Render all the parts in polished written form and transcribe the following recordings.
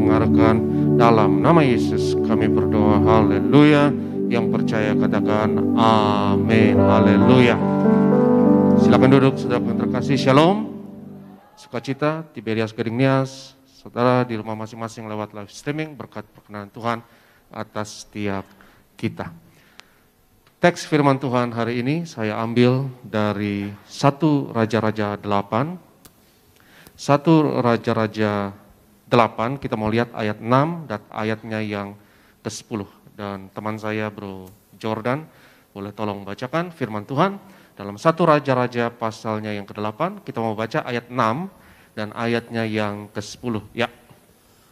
dengarkan. Dalam nama Yesus kami berdoa, haleluya. Yang percaya katakan amin, haleluya. Silakan duduk, saudara yang terkasih. Shalom, sukacita, Tiberias Gading Nias, saudara di rumah masing-masing lewat live streaming, berkat perkenan Tuhan atas setiap kita. Teks firman Tuhan hari ini saya ambil dari 1 Raja-Raja 8. 1 Raja-Raja 8, kita mau lihat ayat 6 dan ayatnya yang ke-10. Dan teman saya Bro Jordan, boleh tolong bacakan firman Tuhan dalam 1 Raja-Raja pasalnya yang ke-8. Kita mau baca ayat 6 dan ayatnya yang ke-10. Ya.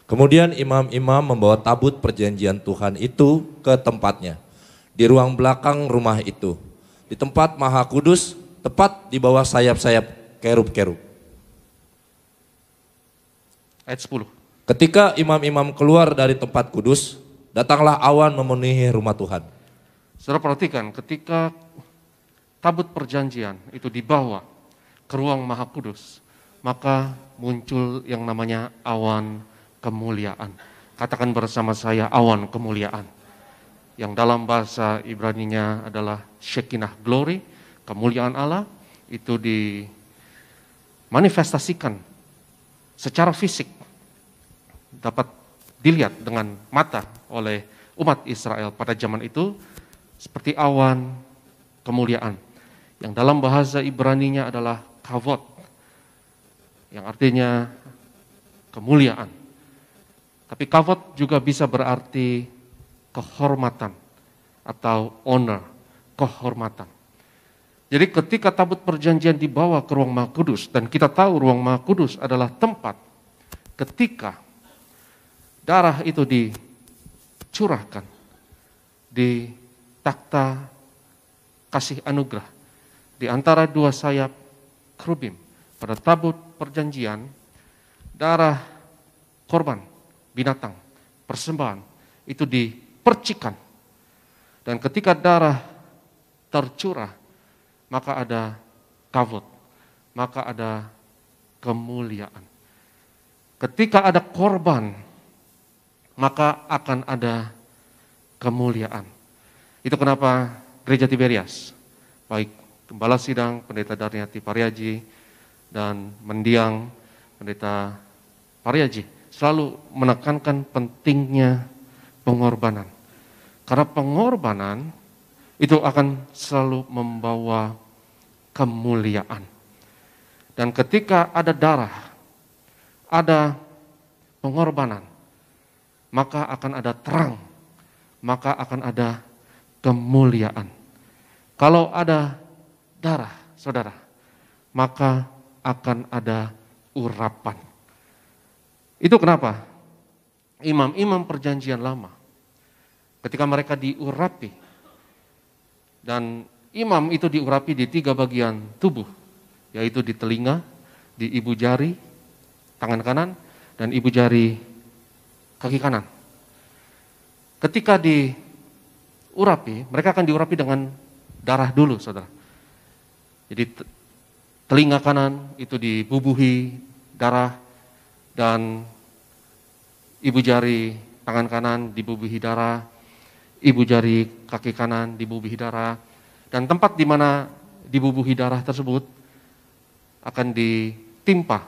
Kemudian imam-imam membawa tabut perjanjian Tuhan itu ke tempatnya, di ruang belakang rumah itu, di tempat Maha Kudus, tepat di bawah sayap-sayap kerub-kerub. Ayat 10. Ketika imam-imam keluar dari tempat kudus, datanglah awan memenuhi rumah Tuhan. Saudara perhatikan, ketika tabut perjanjian itu dibawa ke ruang Maha Kudus, maka muncul yang namanya awan kemuliaan. Katakan bersama saya, awan kemuliaan. Yang dalam bahasa Ibraninya adalah Shekinah glory, kemuliaan Allah, itu dimanifestasikan secara fisik, dapat dilihat dengan mata oleh umat Israel pada zaman itu seperti awan kemuliaan. Yang dalam bahasa Ibraninya adalah kavod, yang artinya kemuliaan. Tapi kavod juga bisa berarti kehormatan atau honor, kehormatan. Jadi ketika tabut perjanjian dibawa ke ruang Maha Kudus, dan kita tahu ruang Maha Kudus adalah tempat ketika darah itu dicurahkan di takhta kasih anugerah di antara dua sayap kerubim pada tabut perjanjian, darah korban binatang persembahan itu dipercikan, dan ketika darah tercurah maka ada kavod, maka ada kemuliaan. Ketika ada korban, maka akan ada kemuliaan. Itu kenapa Gereja Tiberias, baik Gembala Sidang, Pendeta Darniati Pariaji, dan Mendiang, Pendeta Pariaji, selalu menekankan pentingnya pengorbanan. Karena pengorbanan itu akan selalu membawa kemuliaan. Dan ketika ada darah, ada pengorbanan, maka akan ada terang, maka akan ada kemuliaan. Kalau ada darah, saudara, maka akan ada urapan. Itu kenapa imam-imam perjanjian lama, ketika mereka diurapi, dan imam itu diurapi di 3 bagian tubuh, yaitu di telinga, di ibu jari, tangan kanan, dan ibu jari kaki kanan. Ketika diurapi, mereka akan diurapi dengan darah dulu, saudara. Jadi telinga kanan itu dibubuhi darah, dan ibu jari tangan kanan dibubuhi darah, ibu jari kaki kanan dibubuhi darah, dan tempat di mana dibubuhi darah tersebut akan ditimpa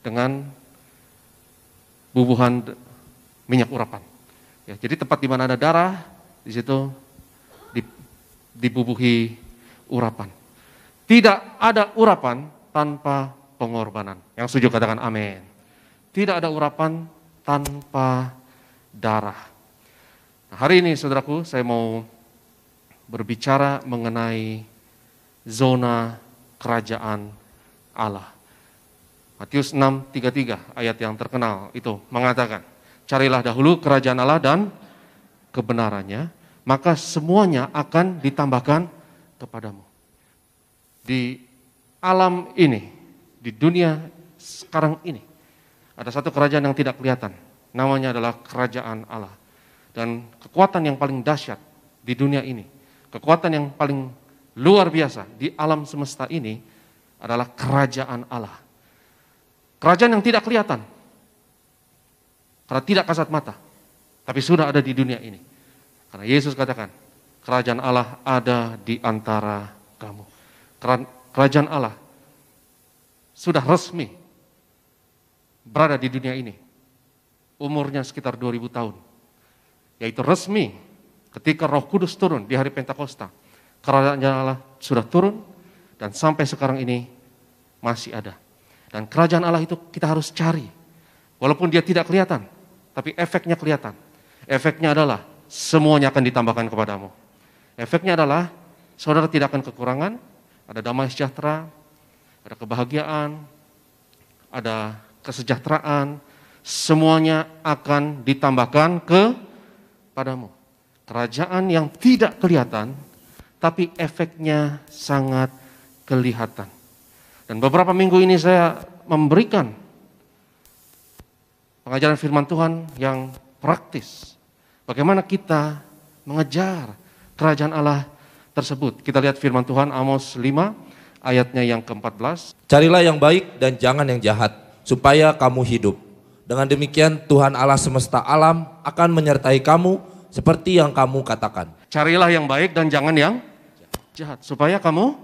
dengan bubuhan minyak urapan. Ya, jadi tempat di mana ada darah, di situ dibubuhi urapan. Tidak ada urapan tanpa pengorbanan. Yang setuju katakan amin. Tidak ada urapan tanpa darah. Nah, hari ini saudaraku, saya mau berbicara mengenai zona kerajaan Allah. Matius 6:33, ayat yang terkenal itu mengatakan, carilah dahulu kerajaan Allah dan kebenarannya, maka semuanya akan ditambahkan kepadamu. Di alam ini, di dunia sekarang ini, ada satu kerajaan yang tidak kelihatan, namanya adalah kerajaan Allah. Dan kekuatan yang paling dahsyat di dunia ini, kekuatan yang paling luar biasa di alam semesta ini adalah kerajaan Allah. Kerajaan yang tidak kelihatan. karena tidak kasat mata, tapi sudah ada di dunia ini. Karena Yesus katakan, kerajaan Allah ada di antara kamu. Kerajaan Allah sudah resmi berada di dunia ini. Umurnya sekitar 2000 tahun. Yaitu resmi ketika Roh Kudus turun di hari Pentakosta. Kerajaan Allah sudah turun dan sampai sekarang ini masih ada. Dan kerajaan Allah itu kita harus cari. Walaupun dia tidak kelihatan, tapi efeknya kelihatan. Efeknya adalah semuanya akan ditambahkan kepadamu. Efeknya adalah saudara tidak akan kekurangan, ada damai sejahtera, ada kebahagiaan, ada kesejahteraan, semuanya akan ditambahkan kepadamu. Kerajaan yang tidak kelihatan, tapi efeknya sangat kelihatan. Dan beberapa minggu ini saya memberikan pengajaran firman Tuhan yang praktis. Bagaimana kita mengejar kerajaan Allah tersebut. Kita lihat firman Tuhan Amos 5 ayatnya yang ke-14. Carilah yang baik dan jangan yang jahat, supaya kamu hidup. Dengan demikian Tuhan Allah semesta alam akan menyertai kamu seperti yang kamu katakan. Carilah yang baik dan jangan yang jahat, supaya kamu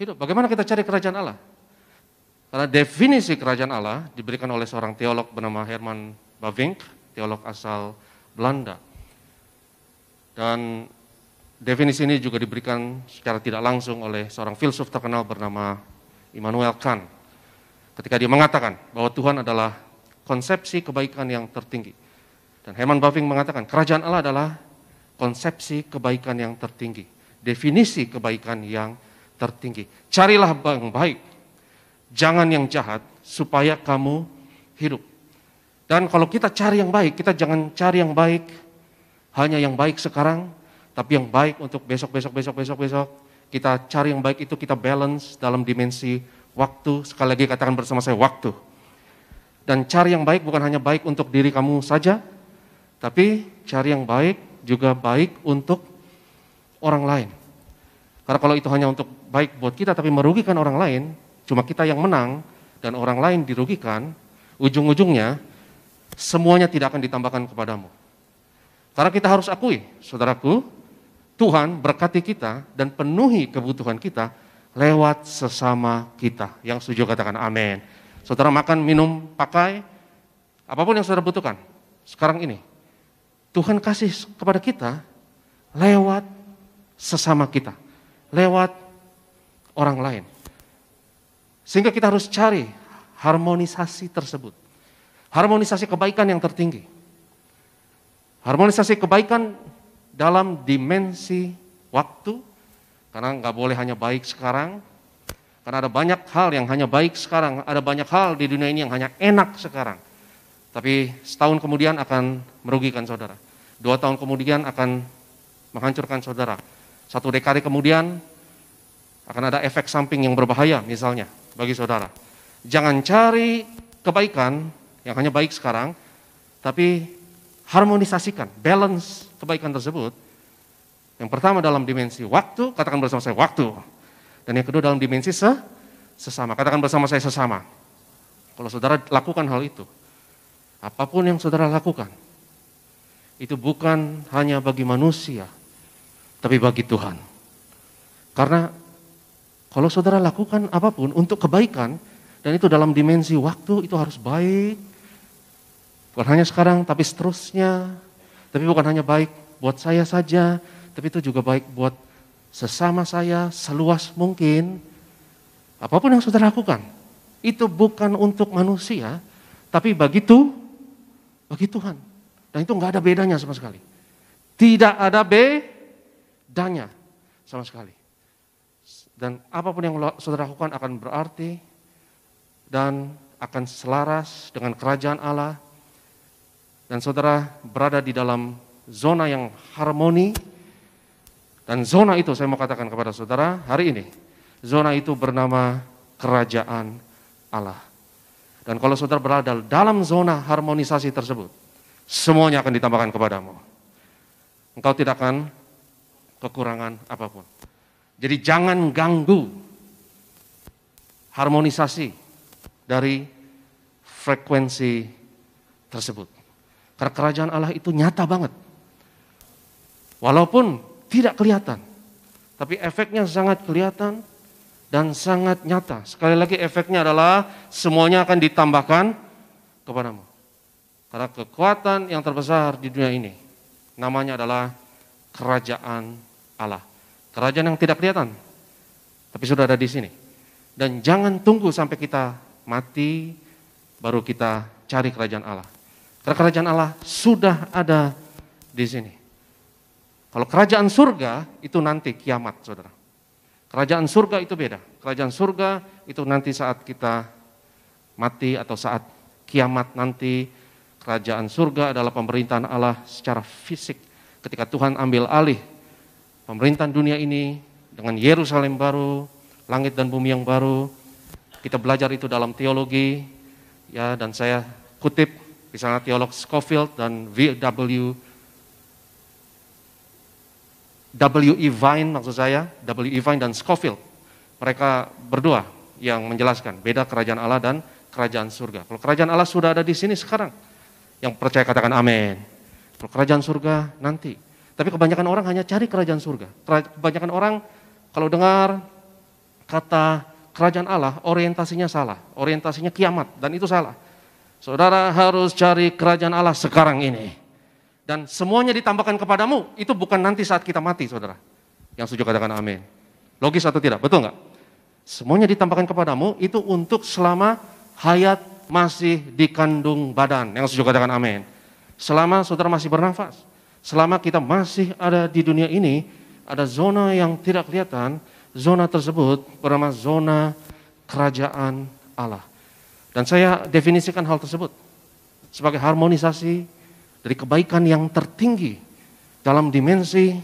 hidup. Bagaimana kita cari kerajaan Allah? Karena definisi kerajaan Allah diberikan oleh seorang teolog bernama Herman Bavinck, teolog asal Belanda. Dan definisi ini juga diberikan secara tidak langsung oleh seorang filsuf terkenal bernama Immanuel Kant. Ketika dia mengatakan bahwa Tuhan adalah konsepsi kebaikan yang tertinggi. Dan Herman Bavinck mengatakan kerajaan Allah adalah konsepsi kebaikan yang tertinggi. Definisi kebaikan yang tertinggi. Carilah yang baik, jangan yang jahat, supaya kamu hidup. Dan kalau kita cari yang baik, kita jangan cari yang baik, hanya yang baik sekarang, tapi yang baik untuk besok. Kita cari yang baik itu kita balance dalam dimensi waktu. Sekali lagi katakan bersama saya, waktu. Dan cari yang baik bukan hanya baik untuk diri kamu saja, tapi cari yang baik juga baik untuk orang lain. Karena kalau itu hanya untuk baik buat kita tapi merugikan orang lain, cuma kita yang menang dan orang lain dirugikan, ujung-ujungnya semuanya tidak akan ditambahkan kepadamu. Karena kita harus akui, saudaraku, Tuhan berkati kita dan penuhi kebutuhan kita lewat sesama kita. Yang setuju katakan amin. Saudara makan, minum, pakai, apapun yang saudara butuhkan sekarang ini, Tuhan kasih kepada kita lewat sesama kita, lewat orang lain. Sehingga kita harus cari harmonisasi tersebut. Harmonisasi kebaikan yang tertinggi. Harmonisasi kebaikan dalam dimensi waktu, karena nggak boleh hanya baik sekarang, karena ada banyak hal yang hanya baik sekarang, ada banyak hal di dunia ini yang hanya enak sekarang. Tapi setahun kemudian akan merugikan saudara. 2 tahun kemudian akan menghancurkan saudara. 1 dekade kemudian akan ada efek samping yang berbahaya misalnya bagi saudara. Jangan cari kebaikan yang hanya baik sekarang, tapi harmonisasikan, balance kebaikan tersebut. Yang pertama dalam dimensi waktu, katakan bersama saya waktu. Dan yang kedua dalam dimensi sesama, katakan bersama saya sesama. Kalau saudara lakukan hal itu, apapun yang saudara lakukan, itu bukan hanya bagi manusia, tapi bagi Tuhan. Karena kalau saudara lakukan apapun untuk kebaikan, dan itu dalam dimensi waktu, itu harus baik. Bukan hanya sekarang, tapi seterusnya. Tapi bukan hanya baik buat saya saja, tapi itu juga baik buat sesama saya, seluas mungkin. Apapun yang saudara lakukan, itu bukan untuk manusia, tapi bagi Tuhan. Dan itu nggak ada bedanya sama sekali. Tidak ada bedanya sama sekali. Dan apapun yang saudara lakukan akan berarti dan akan selaras dengan kerajaan Allah. Dan saudara berada di dalam zona yang harmoni. Dan zona itu saya mau katakan kepada saudara hari ini, zona itu bernama kerajaan Allah. Dan kalau saudara berada dalam zona harmonisasi tersebut, semuanya akan ditambahkan kepadamu. Engkau tidak akan kekurangan apapun. Jadi jangan ganggu harmonisasi dari frekuensi tersebut. Karena kerajaan Allah itu nyata banget. Walaupun tidak kelihatan, tapi efeknya sangat kelihatan dan sangat nyata. Sekali lagi efeknya adalah semuanya akan ditambahkan kepadamu. Karena kekuatan yang terbesar di dunia ini namanya adalah kerajaan Allah. Kerajaan yang tidak kelihatan, tapi sudah ada di sini. Dan jangan tunggu sampai kita mati baru kita cari kerajaan Allah. Karena kerajaan Allah sudah ada di sini. Kalau kerajaan surga itu nanti kiamat, saudara. Kerajaan surga itu beda. Kerajaan surga itu nanti saat kita mati atau saat kiamat nanti. Kerajaan surga adalah pemerintahan Allah secara fisik. Ketika Tuhan ambil alih pemerintahan dunia ini dengan Yerusalem baru, langit dan bumi yang baru. Kita belajar itu dalam teologi, ya, dan saya kutip misalnya teolog Scofield dan W.E. Vine maksud saya, W.E. Vine dan Scofield. Mereka berdua yang menjelaskan beda kerajaan Allah dan kerajaan surga. Kalau kerajaan Allah sudah ada di sini sekarang, yang percaya katakan amin. Kalau kerajaan surga nanti. Tapi kebanyakan orang hanya cari kerajaan surga. Kebanyakan orang kalau dengar kata kerajaan Allah, orientasinya salah. Orientasinya kiamat, dan itu salah. Saudara harus cari kerajaan Allah sekarang ini. Dan semuanya ditambahkan kepadamu, itu bukan nanti saat kita mati, saudara. Yang setuju katakan amin. Logis atau tidak? Betul nggak? Semuanya ditambahkan kepadamu, itu untuk selama hayat masih dikandung badan. Yang setuju katakan amin. Selama saudara masih bernafas, selama kita masih ada di dunia ini, ada zona yang tidak kelihatan, zona tersebut bernama zona kerajaan Allah. Dan saya definisikan hal tersebut sebagai harmonisasi dari kebaikan yang tertinggi dalam dimensi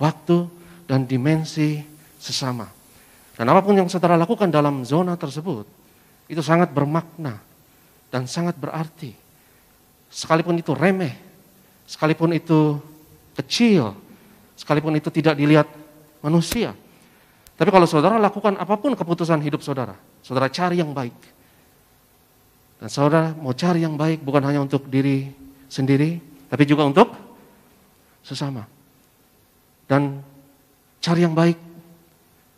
waktu dan dimensi sesama. Dan apapun yang saudara lakukan dalam zona tersebut, itu sangat bermakna dan sangat berarti. Sekalipun itu remeh, sekalipun itu kecil, sekalipun itu tidak dilihat manusia. Tapi kalau saudara lakukan apapun keputusan hidup saudara, saudara cari yang baik. Dan saudara mau cari yang baik bukan hanya untuk diri sendiri, tapi juga untuk sesama. Dan cari yang baik,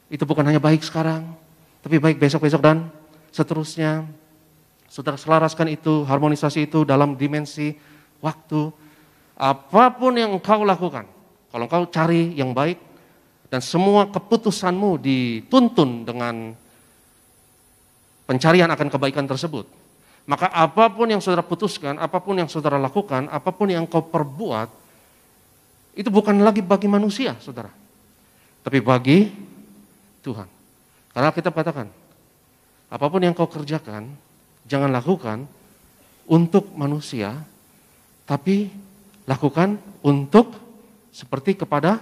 itu bukan hanya baik sekarang, tapi baik besok-besok dan seterusnya. Saudara selaraskan itu, harmonisasi itu dalam dimensi waktu. Apapun yang engkau lakukan, kalau engkau cari yang baik, dan semua keputusanmu dituntun dengan pencarian akan kebaikan tersebut, maka apapun yang saudara putuskan, apapun yang saudara lakukan, apapun yang kau perbuat, itu bukan lagi bagi manusia, saudara, tapi bagi Tuhan. Karena kita katakan, apapun yang kau kerjakan, jangan lakukan untuk manusia, tapi lakukan untuk seperti kepada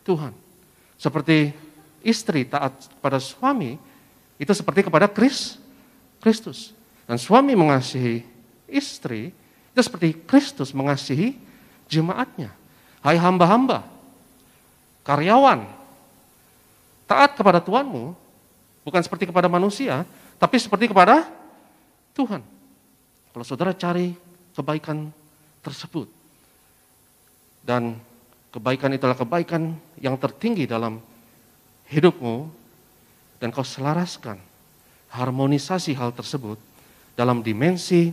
Tuhan. Seperti istri taat pada suami, itu seperti kepada Kristus. Dan suami mengasihi istri, itu seperti Kristus mengasihi jemaatnya. Hai hamba-hamba, karyawan, taat kepada Tuhanmu, bukan seperti kepada manusia, tapi seperti kepada Tuhan. Kalau saudara cari kebaikan tersebut, dan kebaikan itulah kebaikan yang tertinggi dalam hidupmu, dan kau selaraskan harmonisasi hal tersebut dalam dimensi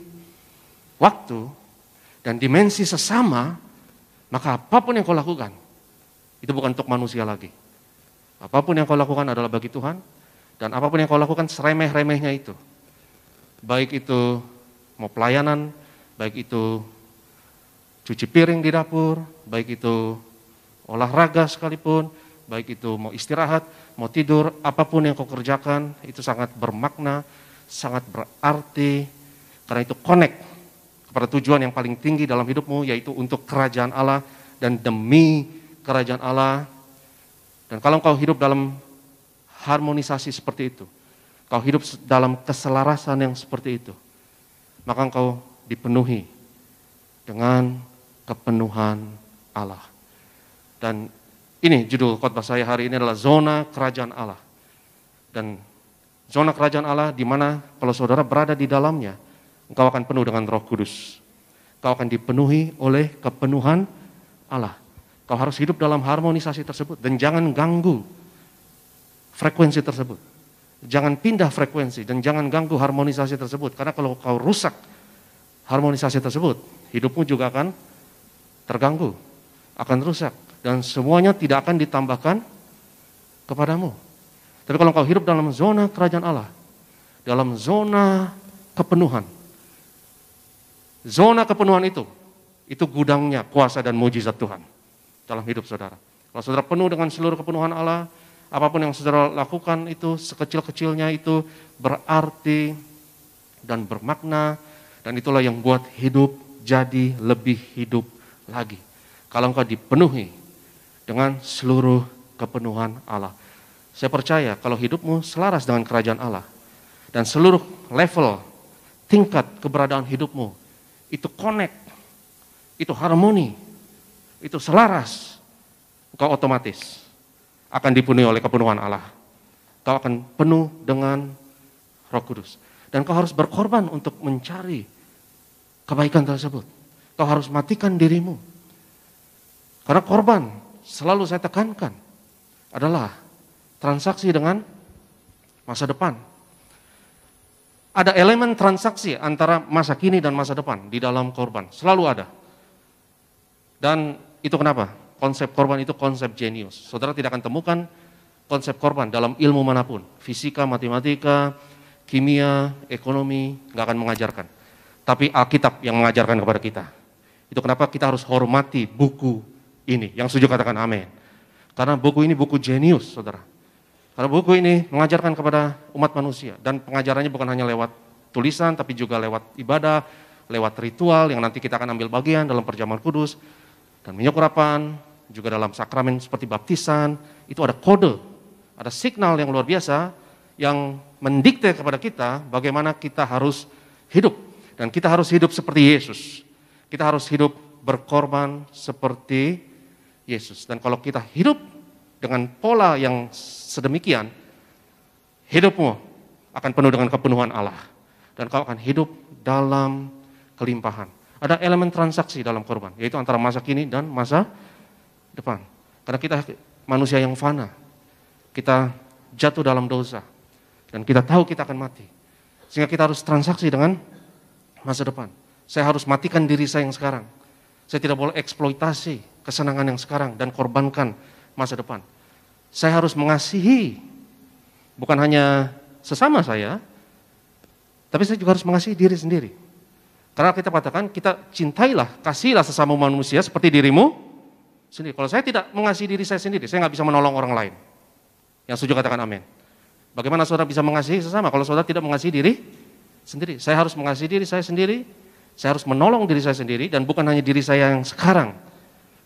waktu dan dimensi sesama, maka apapun yang kau lakukan, itu bukan untuk manusia lagi. Apapun yang kau lakukan adalah bagi Tuhan, dan apapun yang kau lakukan seremeh-remehnya itu, baik itu mau pelayanan, baik itu cuci piring di dapur, baik itu olahraga sekalipun, baik itu mau istirahat, mau tidur, apapun yang kau kerjakan, itu sangat bermakna, sangat berarti, karena itu connect kepada tujuan yang paling tinggi dalam hidupmu, yaitu untuk kerajaan Allah dan demi kerajaan Allah. Dan kalau kau hidup dalam harmonisasi seperti itu, kau hidup dalam keselarasan yang seperti itu, maka engkau dipenuhi dengan kepenuhan Allah. Dan ini judul khotbah saya hari ini adalah zona kerajaan Allah. Dan zona kerajaan Allah di mana kalau saudara berada di dalamnya, engkau akan penuh dengan Roh Kudus. Kau akan dipenuhi oleh kepenuhan Allah. Kau harus hidup dalam harmonisasi tersebut dan jangan ganggu frekuensi tersebut. Jangan pindah frekuensi dan jangan ganggu harmonisasi tersebut. Karena kalau kau rusak harmonisasi tersebut, hidupmu juga akan terganggu, akan rusak. Dan semuanya tidak akan ditambahkan kepadamu. Tapi kalau kau hidup dalam zona kerajaan Allah, dalam zona kepenuhan, zona kepenuhan itu gudangnya kuasa dan mujizat Tuhan dalam hidup saudara. Kalau saudara penuh dengan seluruh kepenuhan Allah, apapun yang saudara lakukan itu, sekecil-kecilnya itu berarti dan bermakna, dan itulah yang buat hidup jadi lebih hidup lagi. Kalau engkau dipenuhi dengan seluruh kepenuhan Allah. Saya percaya kalau hidupmu selaras dengan kerajaan Allah, dan seluruh level, tingkat keberadaan hidupmu, itu connect, itu harmoni, itu selaras, engkau otomatis akan dipenuhi oleh kepenuhan Allah. Kau akan penuh dengan Roh Kudus. Dan kau harus berkorban untuk mencari kebaikan tersebut. Kau harus matikan dirimu. Karena korban, selalu saya tekankan, adalah transaksi dengan masa depan. Ada elemen transaksi antara masa kini dan masa depan di dalam korban. Selalu ada. Dan itu kenapa? Konsep korban itu konsep jenius. Saudara tidak akan temukan konsep korban dalam ilmu manapun. Fisika, matematika, kimia, ekonomi, nggak akan mengajarkan. Tapi Alkitab yang mengajarkan kepada kita. Itu kenapa kita harus hormati buku ini. Yang setuju katakan amin. Karena buku ini buku jenius, saudara. Karena buku ini mengajarkan kepada umat manusia. Dan pengajarannya bukan hanya lewat tulisan, tapi juga lewat ibadah, lewat ritual yang nanti kita akan ambil bagian dalam perjamuan kudus. Dan minyak urapan, juga dalam sakramen seperti baptisan, itu ada kode, ada signal yang luar biasa yang mendikte kepada kita bagaimana kita harus hidup. Dan kita harus hidup seperti Yesus. Kita harus hidup berkorban seperti Yesus. Dan kalau kita hidup dengan pola yang sedemikian, hidupmu akan penuh dengan kepenuhan Allah. Dan kau akan hidup dalam kelimpahan. Ada elemen transaksi dalam korban, yaitu antara masa kini dan masa depan. Karena kita manusia yang fana, kita jatuh dalam dosa, dan kita tahu kita akan mati. Sehingga kita harus transaksi dengan masa depan. Saya harus matikan diri saya yang sekarang. Saya tidak boleh eksploitasi kesenangan yang sekarang dan korbankan masa depan. Saya harus mengasihi, bukan hanya sesama saya, tapi saya juga harus mengasihi diri sendiri. Karena kita katakan, kita cintailah, kasihilah sesama manusia seperti dirimu sendiri. Kalau saya tidak mengasihi diri saya sendiri, saya nggak bisa menolong orang lain. Yang setuju katakan amin. Bagaimana saudara bisa mengasihi sesama kalau saudara tidak mengasihi diri sendiri? Saya harus mengasihi diri saya sendiri, saya harus menolong diri saya sendiri, dan bukan hanya diri saya yang sekarang,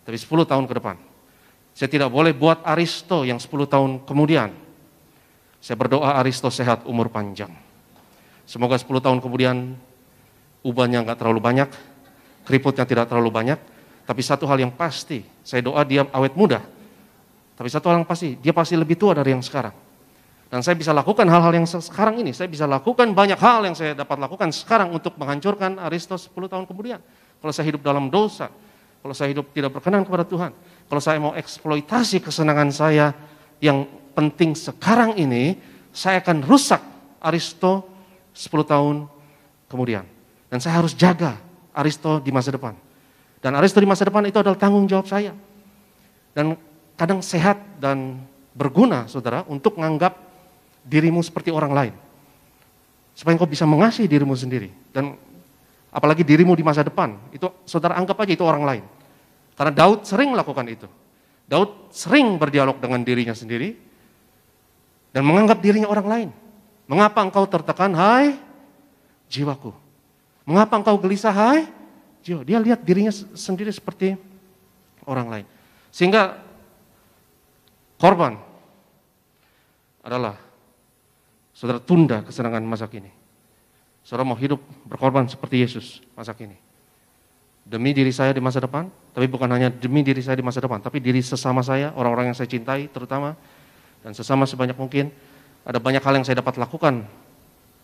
tapi 10 tahun ke depan. Saya tidak boleh buat Aristo yang 10 tahun kemudian. Saya berdoa Aristo sehat, umur panjang. Semoga 10 tahun kemudian ubannya nggak terlalu banyak, keriputnya tidak terlalu banyak, tapi satu hal yang pasti, saya doa dia awet muda. Tapi satu hal yang pasti, dia pasti lebih tua dari yang sekarang. Dan saya bisa lakukan hal-hal yang sekarang ini, saya bisa lakukan banyak hal yang saya dapat lakukan sekarang untuk menghancurkan Aristo 10 tahun kemudian. Kalau saya hidup dalam dosa, kalau saya hidup tidak berkenan kepada Tuhan, kalau saya mau eksploitasi kesenangan saya yang penting sekarang ini, saya akan rusak Aristo 10 tahun kemudian. Dan saya harus jaga Aristo di masa depan. Dan Aristo di masa depan itu adalah tanggung jawab saya. Dan kadang sehat dan berguna, saudara, untuk menganggap dirimu seperti orang lain. Supaya engkau bisa mengasihi dirimu sendiri. Dan apalagi dirimu di masa depan, itu saudara anggap aja itu orang lain. Karena Daud sering melakukan itu. Daud sering berdialog dengan dirinya sendiri dan menganggap dirinya orang lain. Mengapa engkau tertekan, hai jiwaku? Mengapa engkau gelisah, hai jiwa? Dia lihat dirinya sendiri seperti orang lain. Sehingga korban adalah saudara tunda kesenangan masa kini. Saudara mau hidup berkorban seperti Yesus masa kini. Demi diri saya di masa depan, tapi bukan hanya demi diri saya di masa depan, tapi diri sesama saya, orang-orang yang saya cintai terutama, dan sesama sebanyak mungkin. Ada banyak hal yang saya dapat lakukan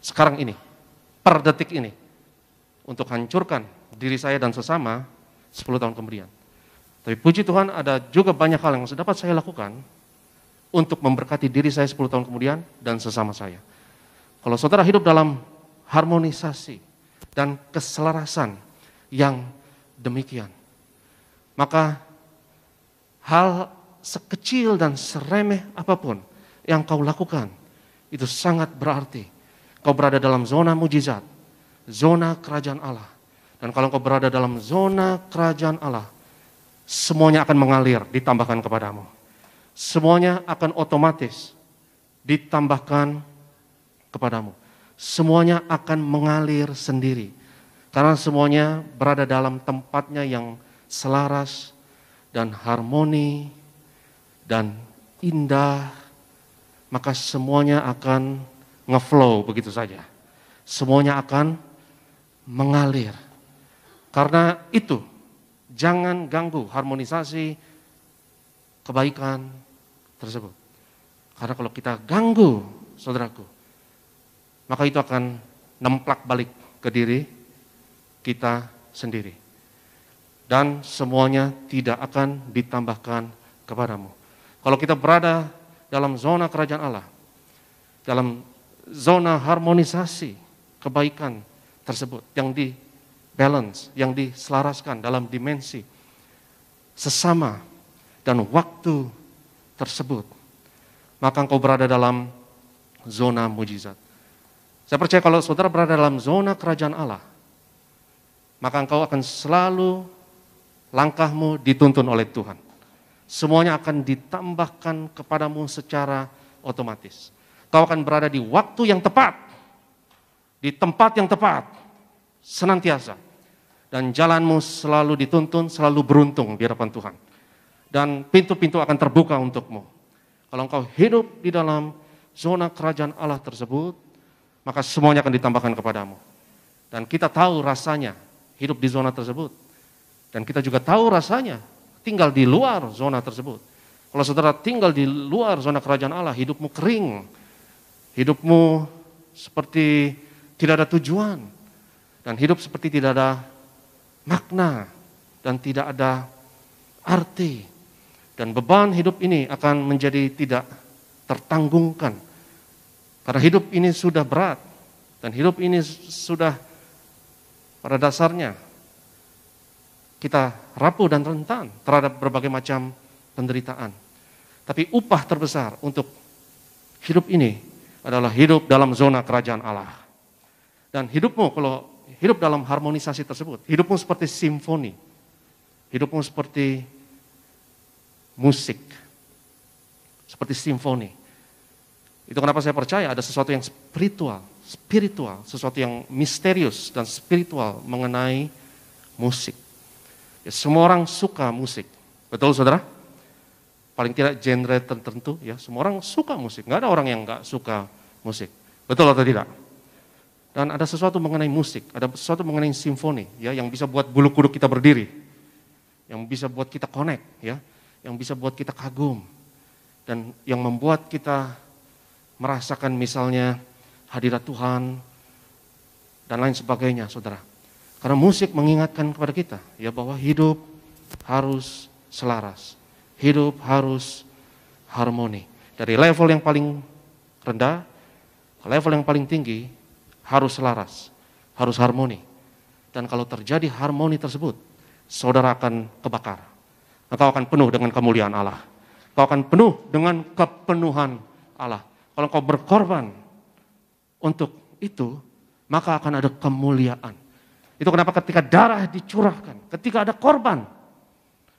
sekarang ini, per detik ini, untuk hancurkan diri saya dan sesama 10 tahun kemudian. Tapi puji Tuhan ada juga banyak hal yang dapat saya lakukan untuk memberkati diri saya 10 tahun kemudian dan sesama saya. Kalau saudara hidup dalam harmonisasi dan keselarasan yang demikian, maka hal sekecil dan seremeh apapun yang kau lakukan itu sangat berarti. Kau berada dalam zona mujizat, zona kerajaan Allah. Dan kalau kau berada dalam zona kerajaan Allah, semuanya akan mengalir, ditambahkan kepadamu. Semuanya akan otomatis ditambahkan kepadamu. Semuanya akan mengalir sendiri. Karena semuanya berada dalam tempatnya yang selaras dan harmoni dan indah, maka semuanya akan ngeflow begitu saja. Semuanya akan mengalir. Karena itu, jangan ganggu harmonisasi kebaikan tersebut. Karena kalau kita ganggu, saudaraku, maka itu akan nemplak balik ke diri kita sendiri. Dan semuanya tidak akan ditambahkan kepadamu. Kalau kita berada dalam zona kerajaan Allah, dalam zona harmonisasi kebaikan tersebut yang di-balance, yang diselaraskan dalam dimensi sesama dan waktu tersebut, maka engkau berada dalam zona mujizat. Saya percaya kalau saudara berada dalam zona kerajaan Allah, maka engkau akan selalu langkahmu dituntun oleh Tuhan. Semuanya akan ditambahkan kepadamu secara otomatis. Kau akan berada di waktu yang tepat, di tempat yang tepat, senantiasa. Dan jalanmu selalu dituntun, selalu beruntung di hadapan Tuhan. Dan pintu-pintu akan terbuka untukmu. Kalau engkau hidup di dalam zona kerajaan Allah tersebut, maka semuanya akan ditambahkan kepadamu. Dan kita tahu rasanya hidup di zona tersebut. Dan kita juga tahu rasanya tinggal di luar zona tersebut. Kalau saudara tinggal di luar zona kerajaan Allah, hidupmu kering. Hidupmu seperti tidak ada tujuan. Dan hidup seperti tidak ada makna. Dan tidak ada arti. Dan beban hidup ini akan menjadi tidak tertanggungkan. Karena hidup ini sudah berat. Dan hidup ini sudah pada dasarnya kita rapuh dan rentan terhadap berbagai macam penderitaan. Tapi upah terbesar untuk hidup ini adalah hidup dalam zona kerajaan Allah. Dan hidupmu kalau hidup dalam harmonisasi tersebut, hidupmu seperti simfoni. Hidupmu seperti musik. Seperti simfoni. Itu kenapa saya percaya ada sesuatu yang spiritual, sesuatu yang misterius dan spiritual mengenai musik. Ya, semua orang suka musik, betul saudara? Paling tidak genre tertentu, ya semua orang suka musik. Nggak ada orang yang nggak suka musik, betul atau tidak? Dan ada sesuatu mengenai musik, ada sesuatu mengenai simfoni, ya yang bisa buat bulu kuduk kita berdiri, yang bisa buat kita connect, ya, yang bisa buat kita kagum, dan yang membuat kita merasakan misalnya hadirat Tuhan dan lain sebagainya, saudara. Karena musik mengingatkan kepada kita ya bahwa hidup harus selaras, hidup harus harmoni. Dari level yang paling rendah ke level yang paling tinggi harus selaras, harus harmoni. Dan kalau terjadi harmoni tersebut, saudara akan kebakar. Engkau akan penuh dengan kemuliaan Allah. Engkau akan penuh dengan kepenuhan Allah. Kalau engkau berkorban untuk itu, maka akan ada kemuliaan. Itu kenapa ketika darah dicurahkan, ketika ada korban,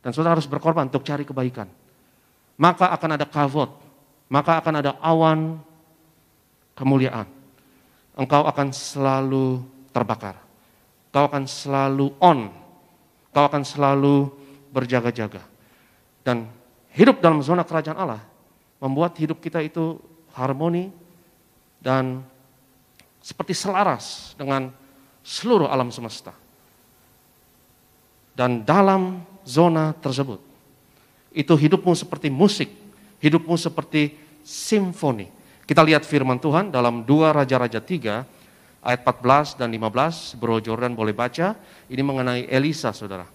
dan saudara harus berkorban untuk cari kebaikan, maka akan ada kavod, maka akan ada awan kemuliaan. Engkau akan selalu terbakar, engkau akan selalu on, engkau akan selalu berjaga-jaga. Dan hidup dalam zona kerajaan Allah membuat hidup kita itu harmoni dan seperti selaras dengan seluruh alam semesta. Dan dalam zona tersebut, itu hidupmu seperti musik, hidupmu seperti simfoni. Kita lihat firman Tuhan dalam 2 Raja-Raja 3, Ayat 14 dan 15, Bro Jordan boleh baca, ini mengenai Elisa, saudara.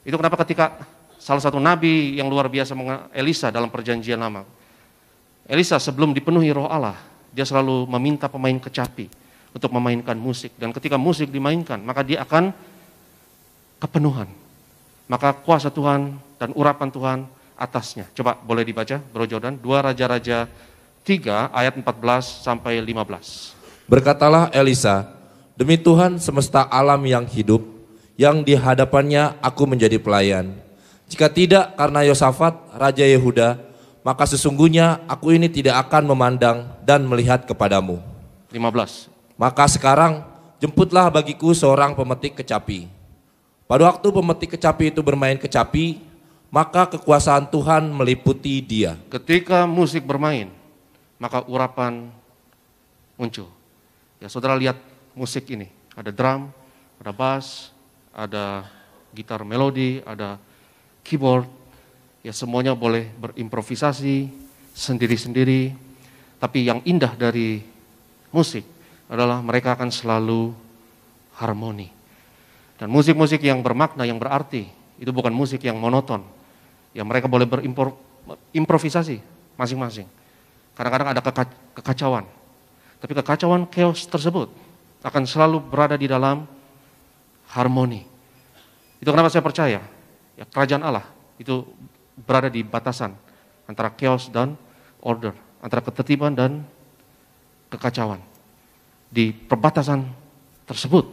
Itu kenapa ketika salah satu nabi yang luar biasa, Elisa dalam perjanjian lama. Elisa sebelum dipenuhi roh Allah, dia selalu meminta pemain kecapi untuk memainkan musik. Dan ketika musik dimainkan, maka dia akan kepenuhan. Maka kuasa Tuhan dan urapan Tuhan atasnya. Coba boleh dibaca, Bro Jordan, 2 Raja-Raja 3 ayat 14 sampai 15. Berkatalah Elisa, demi Tuhan semesta alam yang hidup, yang di hadapannya aku menjadi pelayan. Jika tidak karena Yosafat, Raja Yehuda, maka sesungguhnya aku ini tidak akan memandang dan melihat kepadamu. 15. Maka sekarang jemputlah bagiku seorang pemetik kecapi. Pada waktu pemetik kecapi itu bermain kecapi, maka kekuasaan Tuhan meliputi dia. Ketika musik bermain, maka urapan muncul. Ya, saudara lihat musik ini, ada drum, ada bass, ada gitar melodi, ada keyboard, ya semuanya boleh berimprovisasi sendiri-sendiri. Tapi yang indah dari musik adalah mereka akan selalu harmoni. Dan musik-musik yang bermakna, yang berarti, itu bukan musik yang monoton. Ya mereka boleh berimprovisasi masing-masing. Kadang-kadang ada kekacauan. Tapi kekacauan, chaos tersebut akan selalu berada di dalam harmoni. Itu kenapa saya percaya, ya kerajaan Allah itu berada di batasan antara chaos dan order, antara ketertiban dan kekacauan. Di perbatasan tersebut,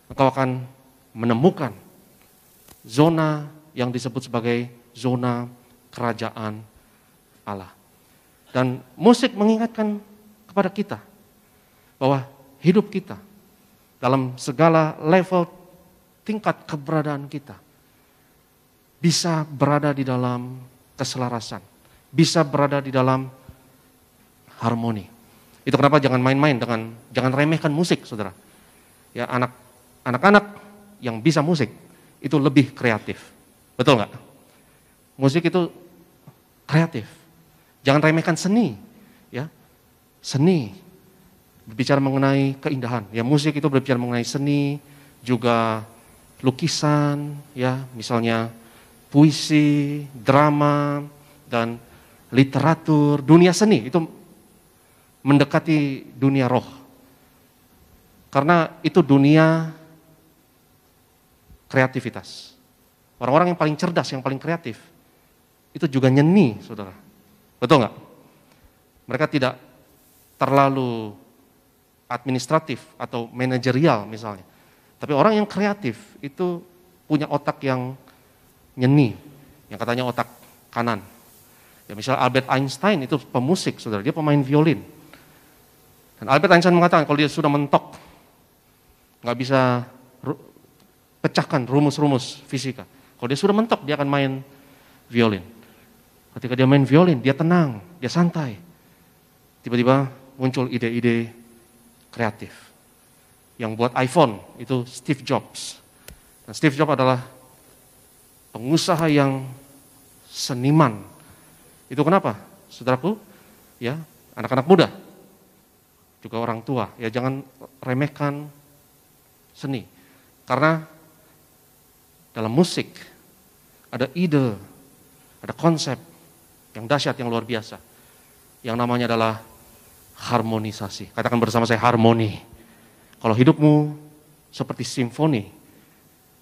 engkau akan menemukan zona yang disebut sebagai zona kerajaan Allah. Dan musik mengingatkan kepada kita bahwa hidup kita dalam segala level tingkat keberadaan kita bisa berada di dalam keselarasan, bisa berada di dalam harmoni. Itu kenapa jangan main-main dengan, jangan remehkan musik, saudara. Ya anak-anak yang bisa musik itu lebih kreatif, betul nggak? Musik itu kreatif. Jangan remehkan seni, ya. Seni berbicara mengenai keindahan. Ya musik itu berbicara mengenai seni, juga lukisan, ya misalnya puisi, drama, dan literatur, dunia seni itu mendekati dunia roh. Karena itu dunia kreativitas. Orang-orang yang paling cerdas, yang paling kreatif, itu juga nyeni, saudara. Betul nggak? Mereka tidak terlalu administratif atau manajerial misalnya. Tapi orang yang kreatif itu punya otak yang nyeni, yang katanya otak kanan. Ya misalnya Albert Einstein itu pemusik, saudara, dia pemain violin. Dan Albert Einstein mengatakan kalau dia sudah mentok, nggak bisa pecahkan rumus-rumus fisika. Kalau dia sudah mentok, dia akan main violin. Ketika dia main violin, dia tenang, dia santai. Tiba-tiba muncul ide-ide kreatif. Yang buat iPhone itu Steve Jobs. Dan Steve Jobs adalah pengusaha yang seniman. Itu kenapa? Saudaraku, ya, anak-anak muda, juga orang tua, ya jangan remehkan seni. Karena dalam musik ada ide, ada konsep yang dahsyat, yang luar biasa. Yang namanya adalah harmonisasi. Katakan bersama saya, harmoni. Kalau hidupmu seperti simfoni,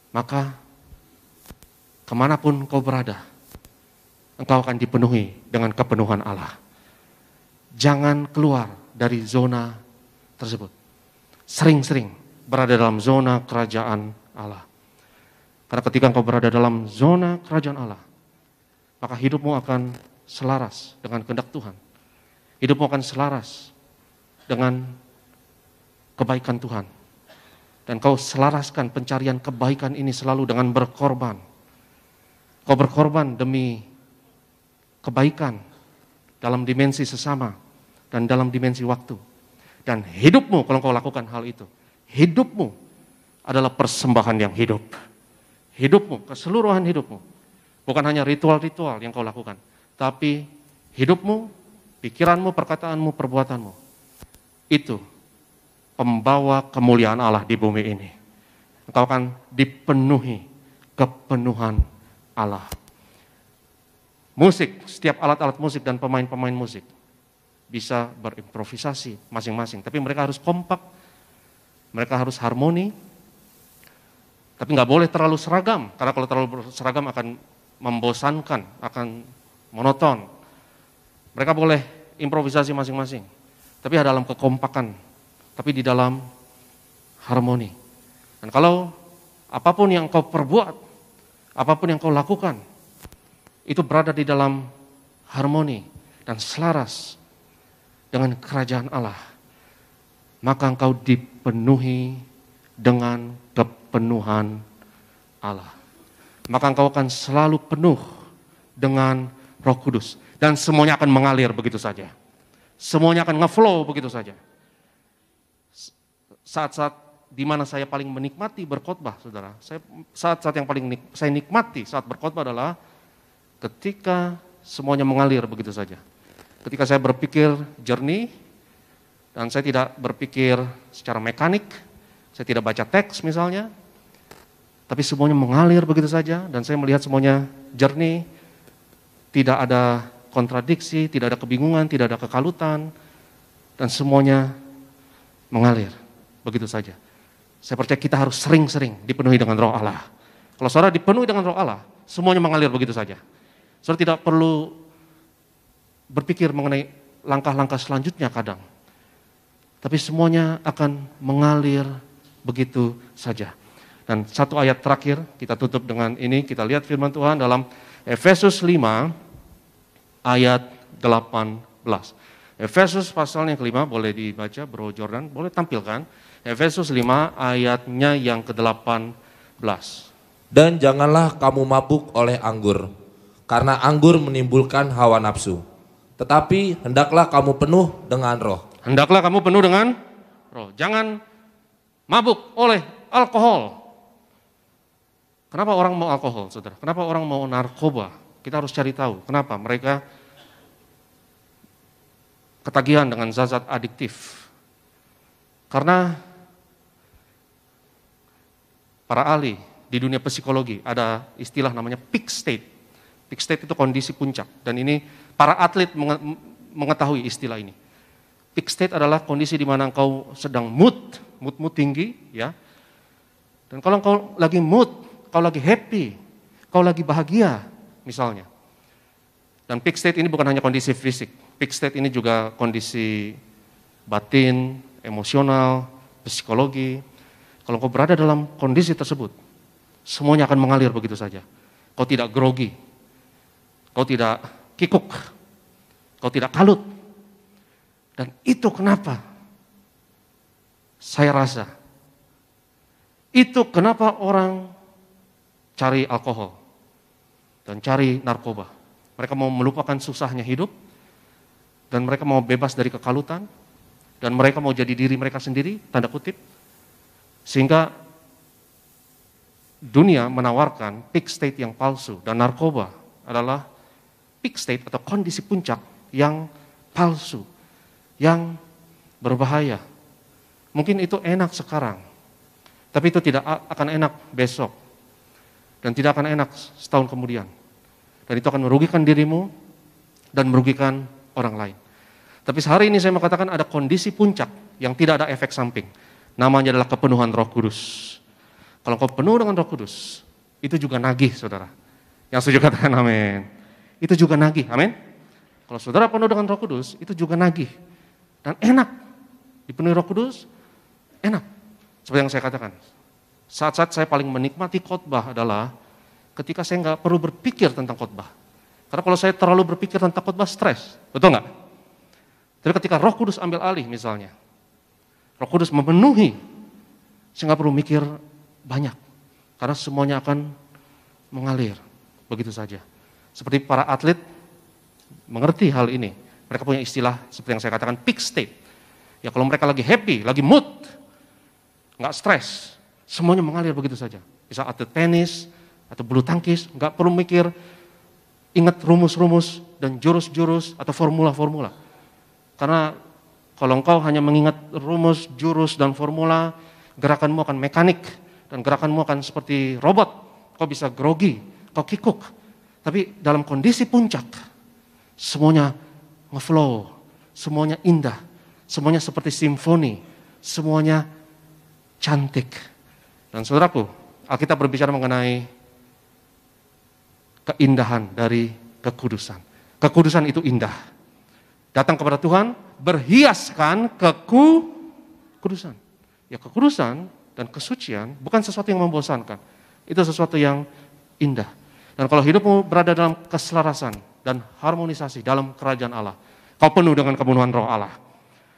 maka kemanapun kau berada, engkau akan dipenuhi dengan kepenuhan Allah. Jangan keluar dari zona tersebut. Sering-sering berada dalam zona kerajaan Allah. Karena ketika engkau berada dalam zona kerajaan Allah, maka hidupmu akan selaras dengan kehendak Tuhan. Hidupmu akan selaras dengan kebaikan Tuhan. Dan kau selaraskan pencarian kebaikan ini selalu dengan berkorban. Kau berkorban demi kebaikan dalam dimensi sesama dan dalam dimensi waktu. Dan hidupmu kalau kau lakukan hal itu, hidupmu adalah persembahan yang hidup. Hidupmu, keseluruhan hidupmu. Bukan hanya ritual-ritual yang kau lakukan, tapi hidupmu, pikiranmu, perkataanmu, perbuatanmu. Itu pembawa kemuliaan Allah di bumi ini. Engkau akan dipenuhi kepenuhan Allah. Musik, setiap alat-alat musik dan pemain-pemain musik bisa berimprovisasi masing-masing, tapi mereka harus kompak, mereka harus harmoni, tapi nggak boleh terlalu seragam, karena kalau terlalu seragam akan membosankan, akan monoton. Mereka boleh improvisasi masing-masing, tapi dalam kekompakan, tapi di dalam harmoni. Dan kalau apapun yang kau perbuat, apapun yang kau lakukan, itu berada di dalam harmoni dan selaras dengan kerajaan Allah, maka engkau dipenuhi dengan kepenuhan Allah. Maka engkau akan selalu penuh dengan Roh Kudus. Dan semuanya akan mengalir begitu saja. Semuanya akan ngeflow begitu saja. Saat-saat di mana saya paling menikmati berkhotbah, saudara. Saat-saat yang paling saya nikmati saat berkhotbah adalah ketika semuanya mengalir begitu saja. Ketika saya berpikir jernih, dan saya tidak berpikir secara mekanik, saya tidak baca teks misalnya, tapi semuanya mengalir begitu saja, dan saya melihat semuanya jernih, tidak ada kontradiksi, tidak ada kebingungan, tidak ada kekalutan, dan semuanya mengalir begitu saja. Saya percaya kita harus sering-sering dipenuhi dengan Roh Allah. Kalau saudara dipenuhi dengan Roh Allah, semuanya mengalir begitu saja. Saudara tidak perlu berpikir mengenai langkah-langkah selanjutnya kadang. Tapi semuanya akan mengalir begitu saja. Dan satu ayat terakhir, kita tutup dengan ini, kita lihat firman Tuhan dalam Efesus 5 ayat 18. Efesus pasalnya kelima, boleh dibaca Bro Jordan, boleh tampilkan. Efesus 5 ayatnya yang ke-18. Dan janganlah kamu mabuk oleh anggur, karena anggur menimbulkan hawa nafsu. Tetapi hendaklah kamu penuh dengan Roh. Hendaklah kamu penuh dengan Roh. Jangan mabuk oleh alkohol. Kenapa orang mau alkohol, saudara? Kenapa orang mau narkoba? Kita harus cari tahu. Kenapa mereka ketagihan dengan zat-zat adiktif? Karena para ahli di dunia psikologi ada istilah namanya peak state. Peak state itu kondisi puncak. Dan ini para atlet mengetahui istilah ini. Peak state adalah kondisi di mana engkau sedang moodmu tinggi, ya. Dan kalau engkau lagi mood, kau lagi happy, kau lagi bahagia, misalnya. Dan peak state ini bukan hanya kondisi fisik. Peak state ini juga kondisi batin, emosional, psikologi. Kalau kau berada dalam kondisi tersebut, semuanya akan mengalir begitu saja. Kau tidak grogi, kau tidak kikuk, kau tidak kalut. Dan itu kenapa saya rasa, itu kenapa orang cari alkohol dan cari narkoba. Mereka mau melupakan susahnya hidup, dan mereka mau bebas dari kekalutan, dan mereka mau jadi diri mereka sendiri, tanda kutip, sehingga dunia menawarkan peak state yang palsu, dan narkoba adalah peak state atau kondisi puncak yang palsu, yang berbahaya. Mungkin itu enak sekarang, tapi itu tidak akan enak besok, dan tidak akan enak setahun kemudian. Dan itu akan merugikan dirimu dan merugikan orang lain. Tapi sehari ini saya mau katakan ada kondisi puncak yang tidak ada efek samping. Namanya adalah kepenuhan Roh Kudus. Kalau kau penuh dengan Roh Kudus, itu juga nagih, saudara. Yang setuju katakan amin. Itu juga nagih, amin. Kalau saudara penuh dengan Roh Kudus, itu juga nagih. Dan enak, dipenuhi Roh Kudus, enak. Seperti yang saya katakan, saat-saat saya paling menikmati khotbah adalah ketika saya nggak perlu berpikir tentang khotbah. Karena kalau saya terlalu berpikir tentang khotbah, stres, betul nggak? Tapi ketika Roh Kudus ambil alih misalnya, Roh Kudus memenuhi, saya nggak perlu mikir banyak, karena semuanya akan mengalir begitu saja. Seperti para atlet mengerti hal ini. Mereka punya istilah seperti yang saya katakan peak state. Ya kalau mereka lagi happy, lagi mood, nggak stres, semuanya mengalir begitu saja. Bisa atlet tenis atau bulu tangkis, nggak perlu mikir, ingat rumus-rumus dan jurus-jurus atau formula-formula. Karena Kalau engkau hanya mengingat rumus, jurus, dan formula, gerakanmu akan mekanik, dan gerakanmu akan seperti robot. Kau bisa grogi, kau kikuk. Tapi dalam kondisi puncak, semuanya ngeflow, semuanya indah, semuanya seperti simfoni, semuanya cantik. Dan saudaraku, Alkitab berbicara mengenai keindahan dari kekudusan. Kekudusan itu indah. Datang kepada Tuhan, berhiaskan kekudusan. Ya, kekudusan dan kesucian bukan sesuatu yang membosankan. Itu sesuatu yang indah. Dan kalau hidupmu berada dalam keselarasan dan harmonisasi dalam kerajaan Allah, kau penuh dengan kepenuhan roh Allah.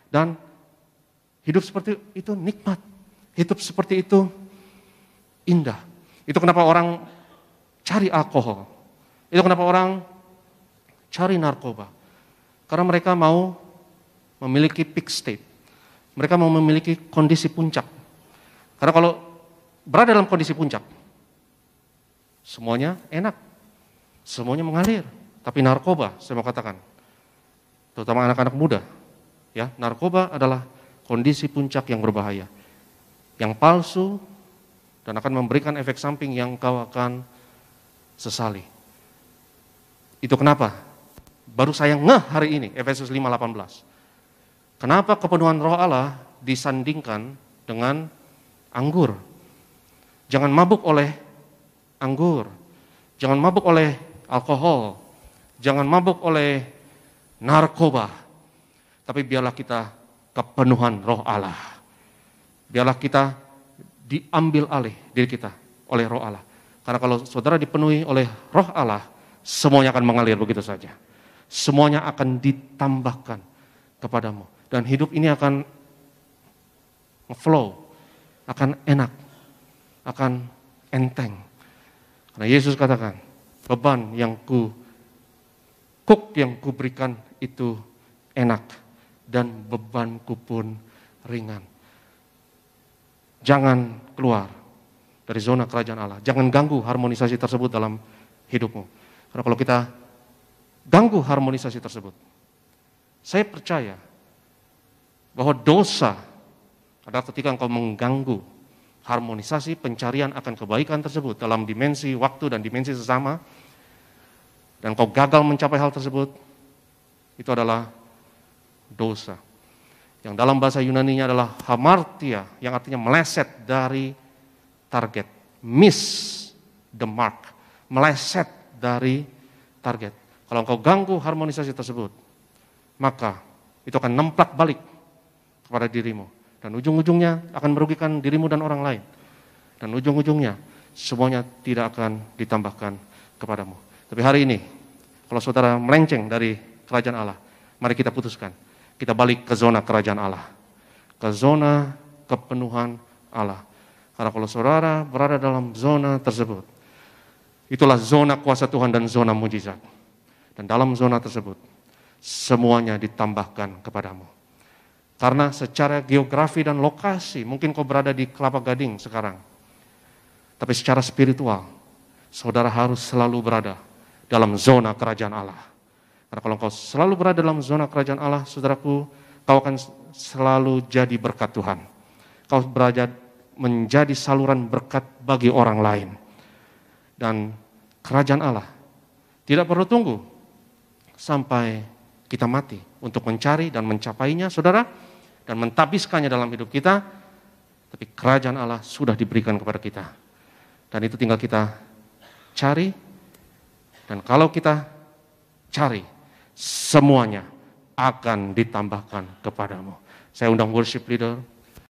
Dan hidup seperti itu nikmat. Hidup seperti itu indah. Itu kenapa orang cari alkohol. Itu kenapa orang cari narkoba. Karena mereka mau memiliki peak state. Mereka mau memiliki kondisi puncak. Karena kalau berada dalam kondisi puncak, semuanya enak. Semuanya mengalir. Tapi narkoba, saya mau katakan, terutama anak-anak muda, ya, narkoba adalah kondisi puncak yang berbahaya. Yang palsu dan akan memberikan efek samping yang kau akan sesali. Itu kenapa? Baru saya ngeh hari ini, Efesus 5:18. Kenapa kepenuhan roh Allah disandingkan dengan anggur? Jangan mabuk oleh anggur. Jangan mabuk oleh alkohol. Jangan mabuk oleh narkoba. Tapi biarlah kita kepenuhan roh Allah. Biarlah kita diambil alih diri kita oleh roh Allah. Karena kalau saudara dipenuhi oleh roh Allah, semuanya akan mengalir begitu saja. Semuanya akan ditambahkan kepadamu. Dan hidup ini akan flow, akan enak, akan enteng. Karena Yesus katakan, beban yang yang kuberikan itu enak, dan bebanku pun ringan. Jangan keluar dari zona kerajaan Allah. Jangan ganggu harmonisasi tersebut dalam hidupmu. Karena kalau kita ganggu harmonisasi tersebut, saya percaya bahwa dosa adalah ketika engkau mengganggu harmonisasi pencarian akan kebaikan tersebut dalam dimensi waktu dan dimensi sesama, dan engkau gagal mencapai hal tersebut, itu adalah dosa. Yang dalam bahasa Yunaninya adalah hamartia, yang artinya meleset dari target, miss the mark, meleset dari target. Kalau engkau ganggu harmonisasi tersebut, maka itu akan nemplak balik kepada dirimu. Dan ujung-ujungnya akan merugikan dirimu dan orang lain. Dan ujung-ujungnya semuanya tidak akan ditambahkan kepadamu. Tapi hari ini, kalau saudara melenceng dari kerajaan Allah, mari kita putuskan. Kita balik ke zona kerajaan Allah. Ke zona kepenuhan Allah. Karena kalau saudara berada dalam zona tersebut, itulah zona kuasa Tuhan dan zona mujizat. Dan dalam zona tersebut, semuanya ditambahkan kepadamu. Karena secara geografi dan lokasi, mungkin kau berada di Kelapa Gading sekarang. Tapi secara spiritual, saudara harus selalu berada dalam zona kerajaan Allah. Karena kalau kau selalu berada dalam zona kerajaan Allah, saudaraku, kau akan selalu jadi berkat Tuhan. Kau menjadi saluran berkat bagi orang lain. Dan kerajaan Allah tidak perlu tunggu sampai kita mati untuk mencari dan mencapainya, saudara, dan mentabiskannya dalam hidup kita. Tapi kerajaan Allah sudah diberikan kepada kita. Dan itu tinggal kita cari. Dan kalau kita cari, semuanya akan ditambahkan kepadamu. Saya undang worship leader